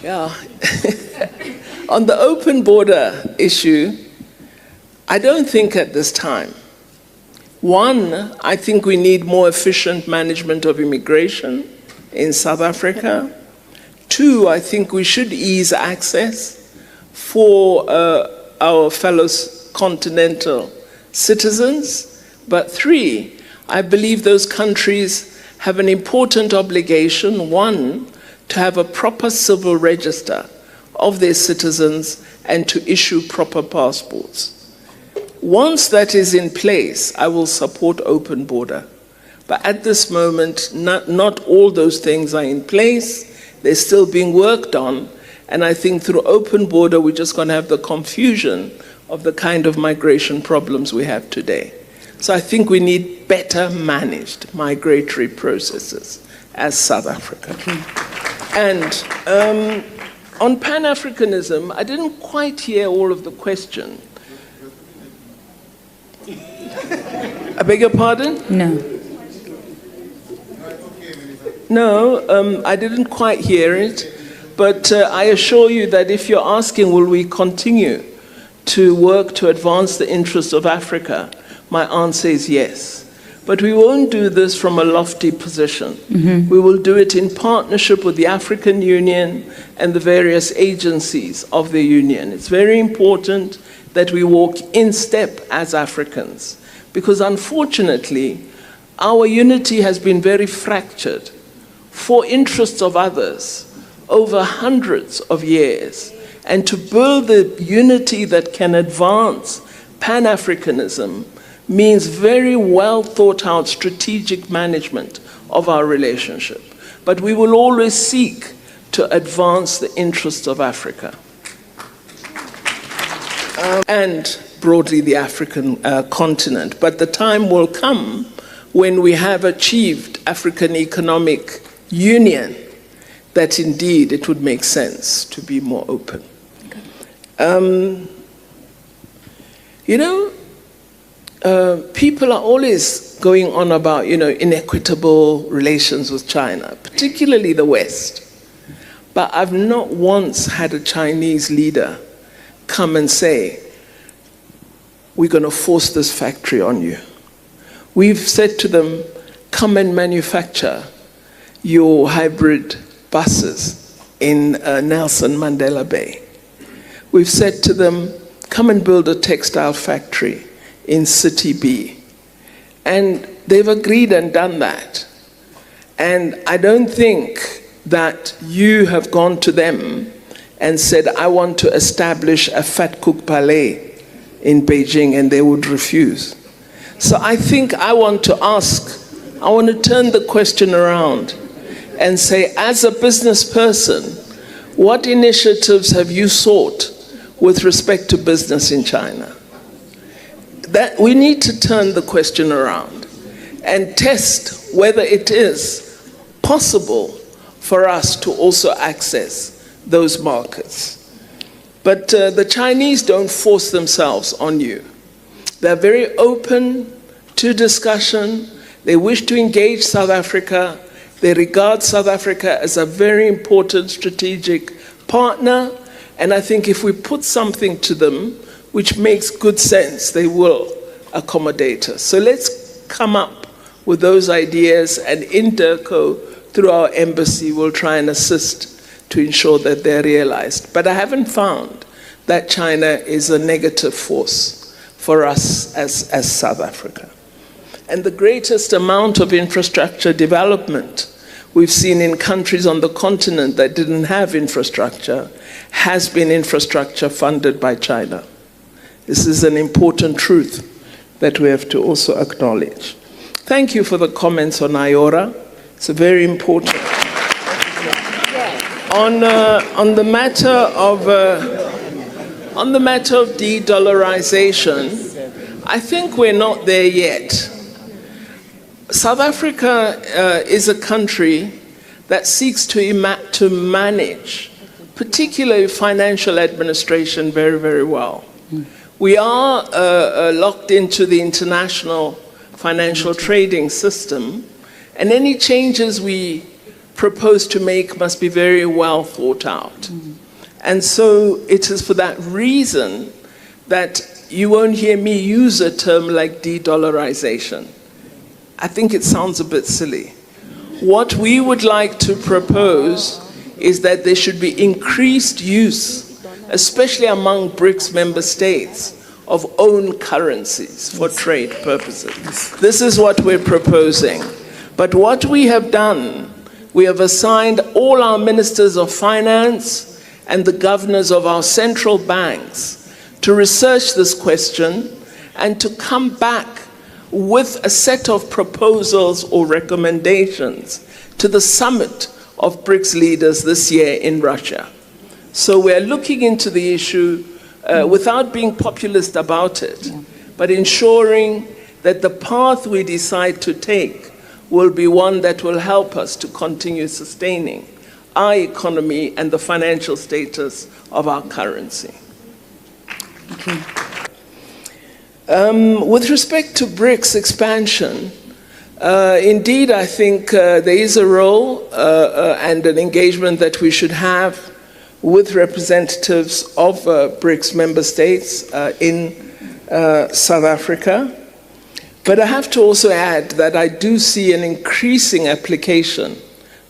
Yeah. On the open border issue, I don't think at this time. One, I think we need more efficient management of immigration in South Africa. Two, I think we should ease access for our fellow continental citizens. But three, I believe those countries have an important obligation, one, to have a proper civil register of their citizens and to issue proper passports. Once that is in place, I will support open border. But at this moment, not all those things are in place. They're still being worked on. And I think through open border, we're just going to have the confusion of the kind of migration problems we have today. So I think we need better managed migratory processes as South Africa. Okay. And on Pan-Africanism, I didn't quite hear all of the question. I beg your pardon? No. No, I didn't quite hear it. But I assure you that if you're asking, will we continue to work to advance the interests of Africa, my answer is yes. But we won't do this from a lofty position. Mm-hmm. We will do it in partnership with the African Union and the various agencies of the Union. It's very important that we walk in step as Africans, because unfortunately, our unity has been very fractured for interests of others over hundreds of years. And to build the unity that can advance Pan-Africanism means very well thought out strategic management of our relationship. But we will always seek to advance the interests of Africa. And broadly the African continent. But the time will come when we have achieved African economic union that indeed it would make sense to be more open. People are always going on about, inequitable relations with China, particularly the West. But I've not once had a Chinese leader come and say, we're going to force this factory on you. We've said to them, come and manufacture your hybrid buses in Nelson Mandela Bay. We've said to them, come and build a textile factory in City B. And they've agreed and done that. And I don't think that you have gone to them and said, I want to establish a Fat Cook Palais in Beijing, and they would refuse. So I think I want to turn the question around and say, as a business person, what initiatives have you sought with respect to business in China? That we need to turn the question around and test whether it is possible for us to also access those markets. But the Chinese don't force themselves on you. They're very open to discussion. They wish to engage South Africa. They regard South Africa as a very important strategic partner. And I think if we put something to them which makes good sense, they will accommodate us. So let's come up with those ideas, and in DIRCO, through our embassy, will try and assist to ensure that they're realized. But I haven't found that China is a negative force for us as South Africa. And the greatest amount of infrastructure development we've seen in countries on the continent that didn't have infrastructure has been infrastructure funded by China. This is an important truth that we have to also acknowledge. Thank you for the comments on IORA. It's a very important. On the matter of de-dollarization, I think we're not there yet. South Africa is a country that seeks to manage, particularly financial administration, very, very well. We are locked into the international financial trading system, and any changes we propose to make must be very well thought out. And so it is for that reason that you won't hear me use a term like de-dollarization. I think it sounds a bit silly. What we would like to propose is that there should be increased use, especially among BRICS member states, of own currencies for trade purposes. This is what we're proposing. But what we have done, we have assigned all our ministers of finance and the governors of our central banks to research this question and to come back with a set of proposals or recommendations to the summit of BRICS leaders this year in Russia. So we're looking into the issue without being populist about it, but ensuring that the path we decide to take will be one that will help us to continue sustaining our economy and the financial status of our currency. Okay. With respect to BRICS expansion, indeed, I think there is a role and an engagement that we should have with representatives of BRICS member states in South Africa. But I have to also add that I do see an increasing application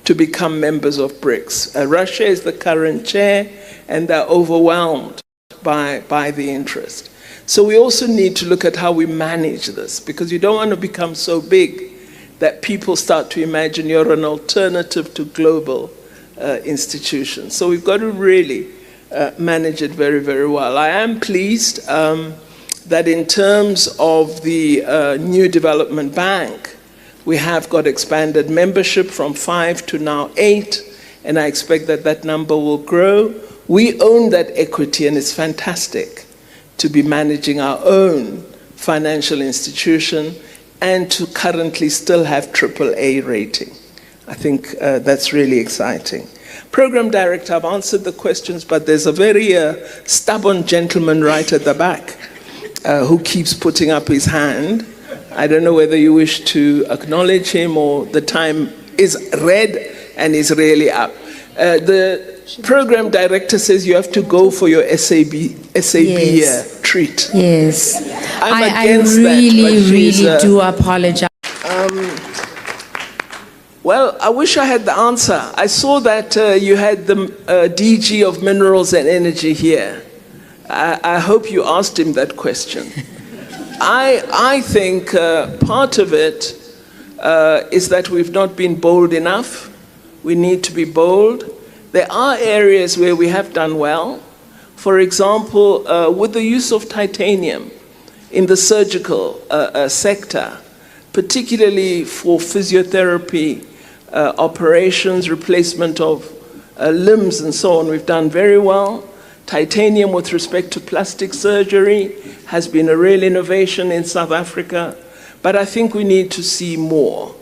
to become members of BRICS. Russia is the current chair, and they're overwhelmed by the interest. So we also need to look at how we manage this, because you don't want to become so big that people start to imagine you're an alternative to global institutions. So we've got to really manage it very, very well. I am pleased that in terms of the new development bank, we have got expanded membership from 5 to now 8, and I expect that that number will grow. We own that equity, and it's fantastic to be managing our own financial institution and to currently still have AAA rating. I think that's really exciting. Program Director, I've answered the questions, but there's a very stubborn gentleman right at the back who keeps putting up his hand. I don't know whether you wish to acknowledge him or the time is red and is really up. The Program Director says you have to go for your SAB Yes. treat. Yes. I'm I against really that, do apologize. Well, I wish I had the answer. I saw that you had the DG of Minerals and Energy here. I hope you asked him that question. I think part of it is that we've not been bold enough. We need to be bold. There are areas where we have done well. For example, with the use of titanium in the surgical sector, particularly for physiotherapy operations, replacement of limbs and so on, we've done very well. Titanium with respect to plastic surgery has been a real innovation in South Africa, but I think we need to see more.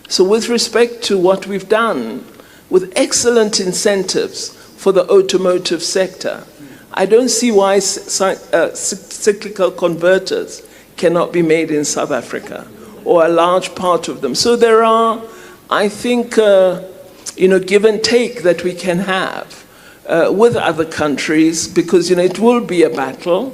So with respect to what we've done, with excellent incentives for the automotive sector, I don't see why cyclical converters cannot be made in South Africa, or a large part of them. So there are, I think, give and take that we can have with other countries, because it will be a battle,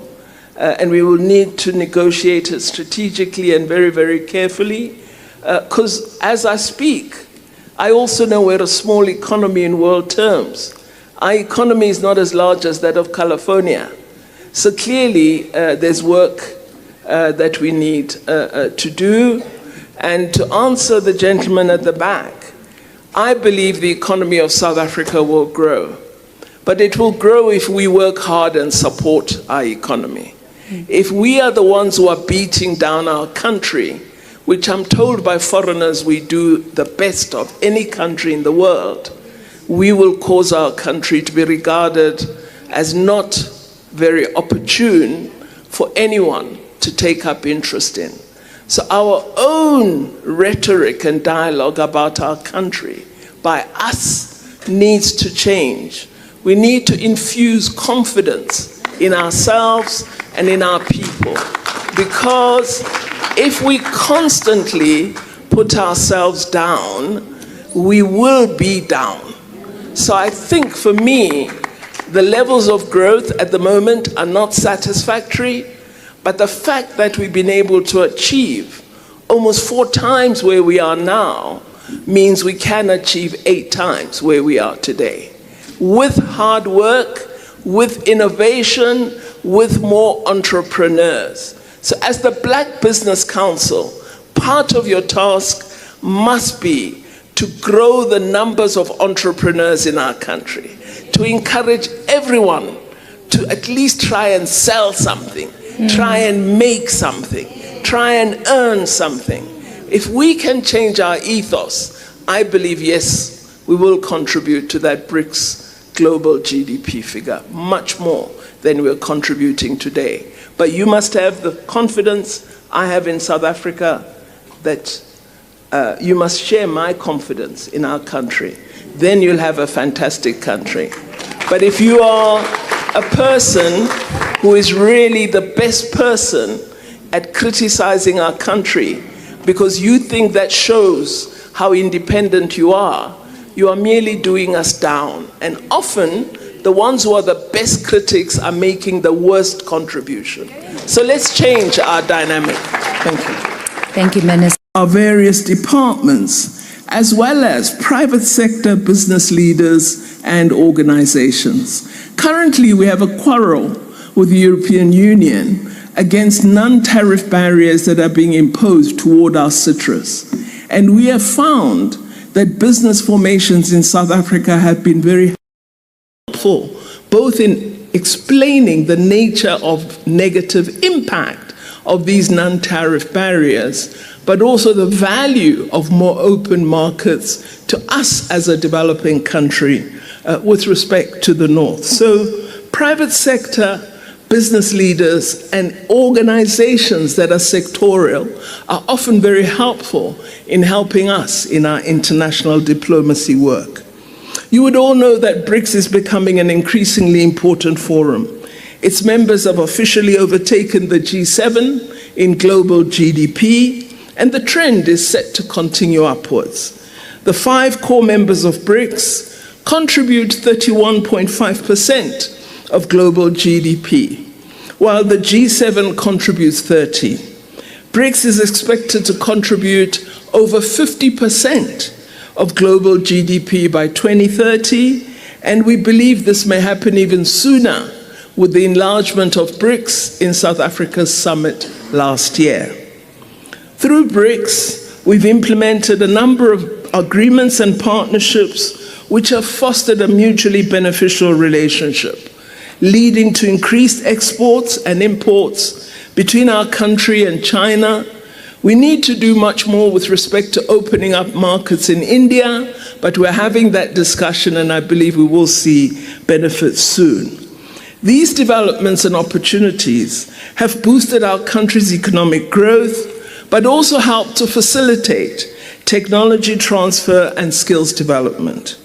and we will need to negotiate it strategically and very, very carefully. Because as I speak, I also know we're a small economy in world terms. Our economy is not as large as that of California. So clearly, there's work that we need to do. And to answer the gentleman at the back, I believe the economy of South Africa will grow. But it will grow if we work hard and support our economy. If we are the ones who are beating down our country, which I'm told by foreigners we do the best of any country in the world, we will cause our country to be regarded as not very opportune for anyone to take up interest in. So our own rhetoric and dialogue about our country by us needs to change. We need to infuse confidence in ourselves and in our people, because if we constantly put ourselves down, we will be down. So I think for me, the levels of growth at the moment are not satisfactory, but the fact that we've been able to achieve almost 4 times where we are now means we can achieve 8 times where we are today. With hard work, with innovation, with more entrepreneurs. So as the Black Business Council, part of your task must be to grow the numbers of entrepreneurs in our country, to encourage everyone to at least try and sell something, try and make something, try and earn something. If we can change our ethos, I believe, yes, we will contribute to that BRICS global GDP figure, much more than we're contributing today. But you must have the confidence I have in South Africa that you must share my confidence in our country. Then you'll have a fantastic country. But if you are a person who is really the best person at criticizing our country because you think that shows how independent you are merely doing us down. And often, the ones who are the best critics are making the worst contribution. So let's change our dynamic. Thank you. Thank you, Minister. Our various departments, as well as private sector business leaders and organizations. Currently, we have a quarrel with the European Union against non-tariff barriers that are being imposed toward our citrus. And we have found that business formations in South Africa have been very helpful, both in explaining the nature of negative impact of these non-tariff barriers, but also the value of more open markets to us as a developing country with respect to the North. So private sector business leaders and organizations that are sectorial are often very helpful in helping us in our international diplomacy work. You would all know that BRICS is becoming an increasingly important forum. Its members have officially overtaken the G7 in global GDP, and the trend is set to continue upwards. The 5 core members of BRICS contribute 31.5% of global GDP, while the G7 contributes 30%. BRICS is expected to contribute over 50% of global GDP by 2030, and we believe this may happen even sooner with the enlargement of BRICS in South Africa's summit last year. Through BRICS, we've implemented a number of agreements and partnerships which have fostered a mutually beneficial relationship, leading to increased exports and imports between our country and China. We need to do much more with respect to opening up markets in India, but we're having that discussion, and I believe we will see benefits soon. These developments and opportunities have boosted our country's economic growth, but also helped to facilitate technology transfer and skills development.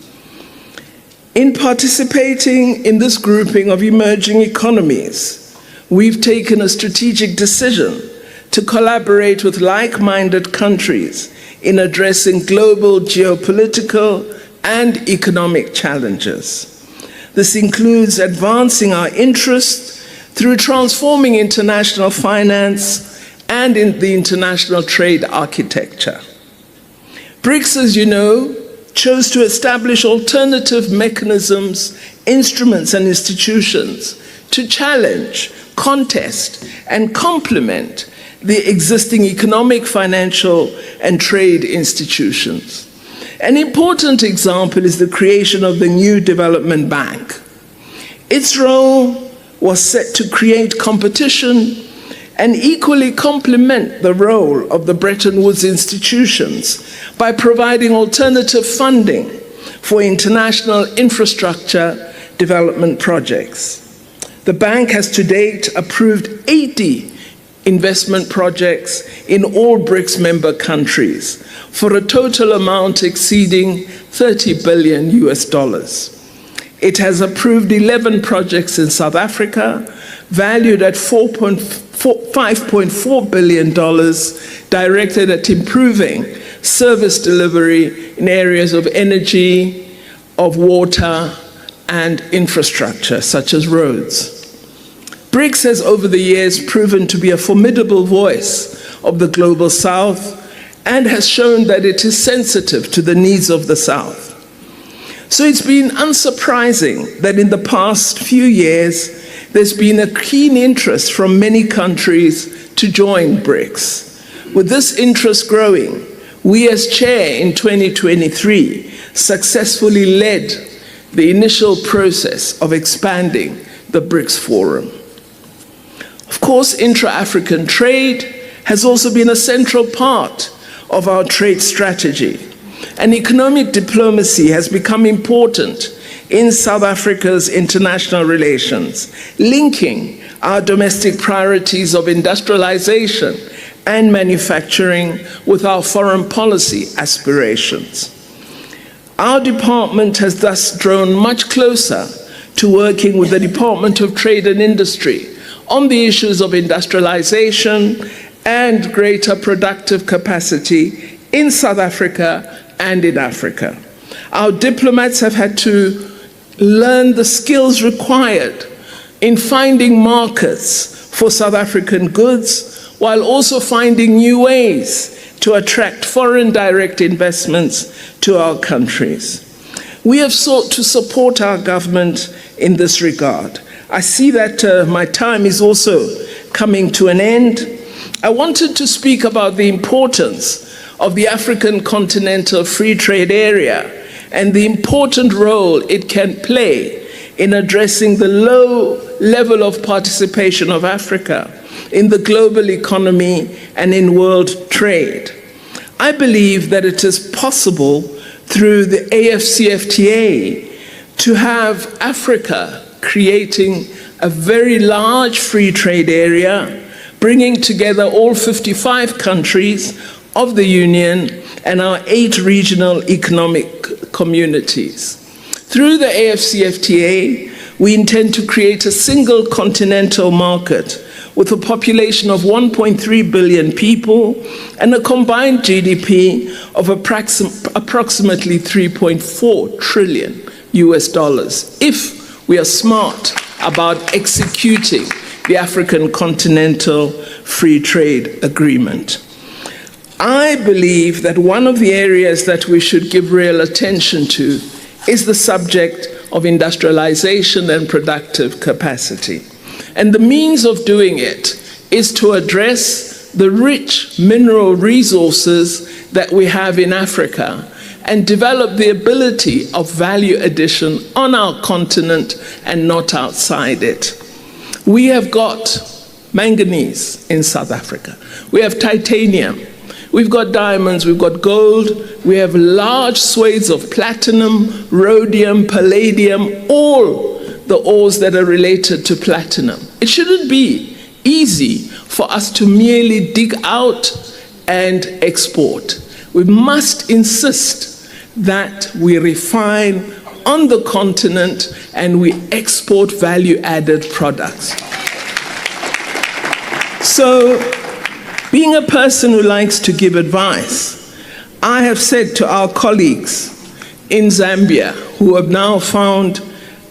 In participating in this grouping of emerging economies, we've taken a strategic decision to collaborate with like-minded countries in addressing global geopolitical and economic challenges. This includes advancing our interests through transforming international finance and in the international trade architecture. BRICS, as you know, chose to establish alternative mechanisms, instruments, and institutions to challenge, contest, and complement the existing economic, financial, and trade institutions. An important example is the creation of the new Development Bank. Its role was set to create competition and equally complement the role of the Bretton Woods institutions by providing alternative funding for international infrastructure development projects. The bank has to date approved 80 investment projects in all BRICS member countries for a total amount exceeding $30 billion. It has approved 11 projects in South Africa, valued at $5.4 billion, directed at improving service delivery in areas of energy, of water, and infrastructure, such as roads. BRICS has over the years proven to be a formidable voice of the global South and has shown that it is sensitive to the needs of the South. So it's been unsurprising that in the past few years, there's been a keen interest from many countries to join BRICS. With this interest growing, we as chair in 2023 successfully led the initial process of expanding the BRICS Forum. Of course, intra-African trade has also been a central part of our trade strategy, and economic diplomacy has become important in South Africa's international relations, linking our domestic priorities of industrialization and manufacturing with our foreign policy aspirations. Our department has thus drawn much closer to working with the Department of Trade and Industry on the issues of industrialization and greater productive capacity in South Africa and in Africa. Our diplomats have had to learn the skills required in finding markets for South African goods, while also finding new ways to attract foreign direct investments to our countries. We have sought to support our government in this regard. I see that my time is also coming to an end. I wanted to speak about the importance of the African Continental Free Trade Area and the important role it can play in addressing the low level of participation of Africa in the global economy and in world trade. I believe that it is possible through the AFCFTA to have Africa creating a very large free trade area, bringing together all 55 countries of the Union and our 8 regional economic communities. Through the AFCFTA, we intend to create a single continental market with a population of 1.3 billion people and a combined GDP of approximately 3.4 trillion US dollars, if we are smart about executing the African Continental Free Trade Agreement. I believe that one of the areas that we should give real attention to is the subject of industrialization and productive capacity. And the means of doing it is to address the rich mineral resources that we have in Africa and develop the ability of value addition on our continent and not outside it. We have got manganese in South Africa. We have titanium. We've got diamonds, we've got gold, we have large swathes of platinum, rhodium, palladium, all the ores that are related to platinum. It shouldn't be easy for us to merely dig out and export. We must insist that we refine on the continent and we export value-added products. So, being a person who likes to give advice, I have said to our colleagues in Zambia, who have now found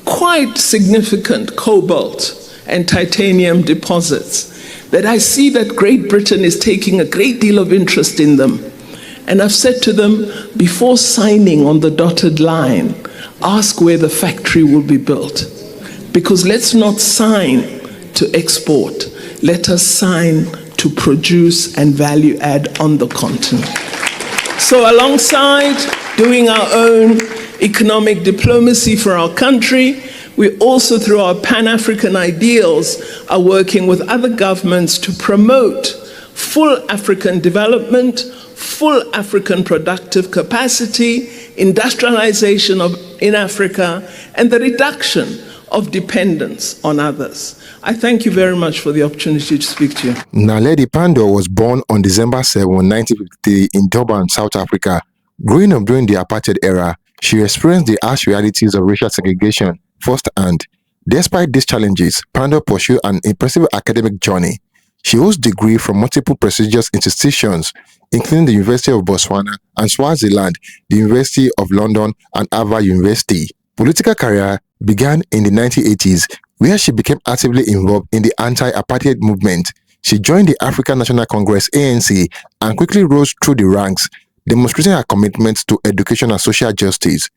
quite significant cobalt and titanium deposits, that I see that Great Britain is taking a great deal of interest in them. And I've said to them, before signing on the dotted line, ask where the factory will be built. Because let's not sign to export. Let us sign to produce and value add on the continent. So alongside doing our own economic diplomacy for our country, we also, through our Pan-African ideals, are working with other governments to promote full African development, full African productive capacity, industrialization in Africa, and the reduction of dependence on others. I thank you very much for the opportunity to speak to you. Naledi Pandor was born on December 7, 1953 in Durban, South Africa. Growing up during the apartheid era, she experienced the harsh realities of racial segregation firsthand. Despite these challenges, Pandor pursued an impressive academic journey. She holds degrees from multiple prestigious institutions, including the University of Botswana and Swaziland, the University of London, and Harvard University. Political career began in the 1980s, where she became actively involved in the anti-apartheid movement. She joined the African National Congress (ANC) and quickly rose through the ranks, demonstrating her commitment to education and social justice.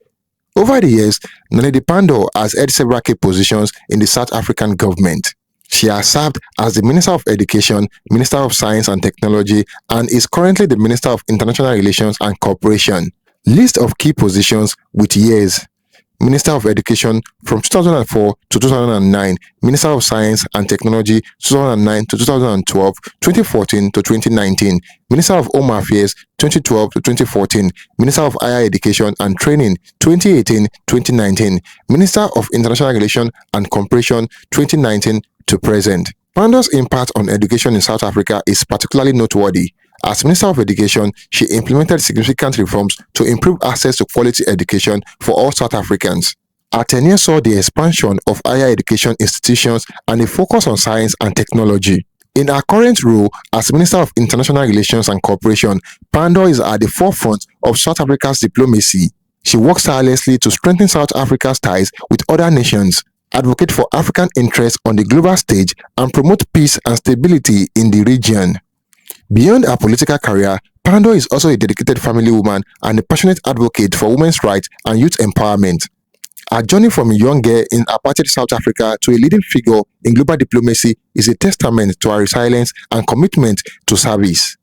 Over the years, Naledi Pandor has held several key positions in the South African government. She has served as the Minister of Education, Minister of Science and Technology, and is currently the Minister of International Relations and Cooperation. List of key positions with years. Minister of Education from 2004 to 2009, Minister of Science and Technology 2009 to 2012, 2014 to 2019, Minister of Home Affairs 2012 to 2014, Minister of Higher Education and Training 2018-2019, Minister of International Relations and Cooperation 2019 to present. Pandor's impact on education in South Africa is particularly noteworthy. As Minister of Education, she implemented significant reforms to improve access to quality education for all South Africans. Her tenure saw the expansion of higher education institutions and a focus on science and technology. In her current role as Minister of International Relations and Cooperation, Pandor is at the forefront of South Africa's diplomacy. She works tirelessly to strengthen South Africa's ties with other nations, advocate for African interests on the global stage, and promote peace and stability in the region. Beyond her political career, Pandor is also a dedicated family woman and a passionate advocate for women's rights and youth empowerment. Her journey from a young girl in apartheid South Africa to a leading figure in global diplomacy is a testament to her resilience and commitment to service.